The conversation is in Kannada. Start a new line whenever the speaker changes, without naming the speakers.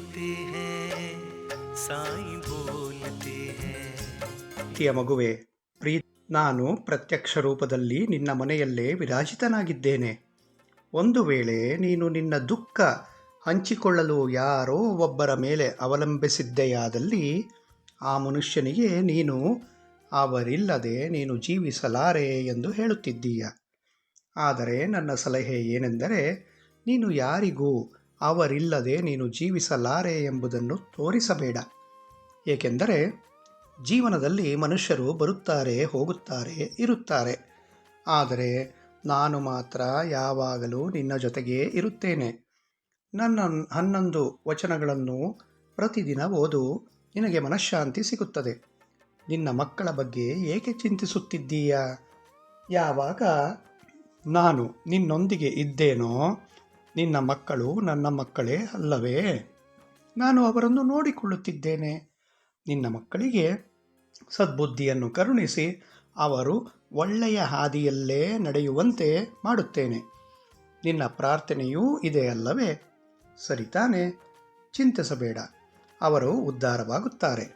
बोलते हैं साईं बोलते हैं।
ಪ್ರೀತಿಯ ಮಗುವೆ, ನಾನು ಪ್ರತ್ಯಕ್ಷ ರೂಪದಲ್ಲಿ ನಿನ್ನ ಮನೆಯಲ್ಲೇ ವಿರಾಜಿತನಾಗಿದ್ದೇನೆ. ಒಂದು ವೇಳೆ ನೀನು ನಿನ್ನ ದುಃಖ ಹಂಚಿಕೊಳ್ಳಲು ಯಾರೋ ಒಬ್ಬರ ಮೇಲೆ ಅವಲಂಬಿಸಿದ್ದೆಯಾದಲ್ಲಿ ಆ ಮನುಷ್ಯನಿಗೆ ನೀನು ಅವರಿಲ್ಲದೆ ನೀನು ಜೀವಿಸಲಾರೆ ಎಂದು ಹೇಳುತ್ತಿದ್ದೀಯ. ಆದರೆ ನನ್ನ ಸಲಹೆ ಏನೆಂದರೆ, ನೀನು ಯಾರಿಗೂ ಅವರಿಲ್ಲದೆ ನೀನು ಜೀವಿಸಲಾರೆ ಎಂಬುದನ್ನು ತೋರಿಸಬೇಡ. ಏಕೆಂದರೆ ಜೀವನದಲ್ಲಿ ಮನುಷ್ಯರು ಬರುತ್ತಾರೆ, ಹೋಗುತ್ತಾರೆ, ಇರುತ್ತಾರೆ. ಆದರೆ ನಾನು ಮಾತ್ರ ಯಾವಾಗಲೂ ನಿನ್ನ ಜೊತೆಗೇ ಇರುತ್ತೇನೆ. ನನ್ನ 11 ವಚನಗಳನ್ನು ಪ್ರತಿದಿನ ಓದು, ನಿನಗೆ ಮನಃಶಾಂತಿ ಸಿಗುತ್ತದೆ. ನಿನ್ನ ಮಕ್ಕಳ ಬಗ್ಗೆ ಏಕೆ ಚಿಂತಿಸುತ್ತಿದ್ದೀಯಾ? ಯಾವಾಗ ನಾನು ನಿನ್ನೊಂದಿಗೆ ಇದ್ದೇನೋ ನಿನ್ನ ಮಕ್ಕಳು ನನ್ನ ಮಕ್ಕಳೇ ಅಲ್ಲವೇ? ನಾನು ಅವರನ್ನು ನೋಡಿಕೊಳ್ಳುತ್ತಿದ್ದೇನೆ. ನಿನ್ನ ಮಕ್ಕಳಿಗೆ ಸದ್ಬುದ್ಧಿಯನ್ನು ಕರುಣಿಸಿ ಅವರು ಒಳ್ಳೆಯ ಹಾದಿಯಲ್ಲೇ ನಡೆಯುವಂತೆ ಮಾಡುತ್ತೇನೆ. ನಿನ್ನ ಪ್ರಾರ್ಥನೆಯೂ ಇದೆ ಅಲ್ಲವೇ? ಸರಿತಾನೆ? ಚಿಂತಿಸಬೇಡ, ಅವರು ಉದ್ಧಾರವಾಗುತ್ತಾರೆ.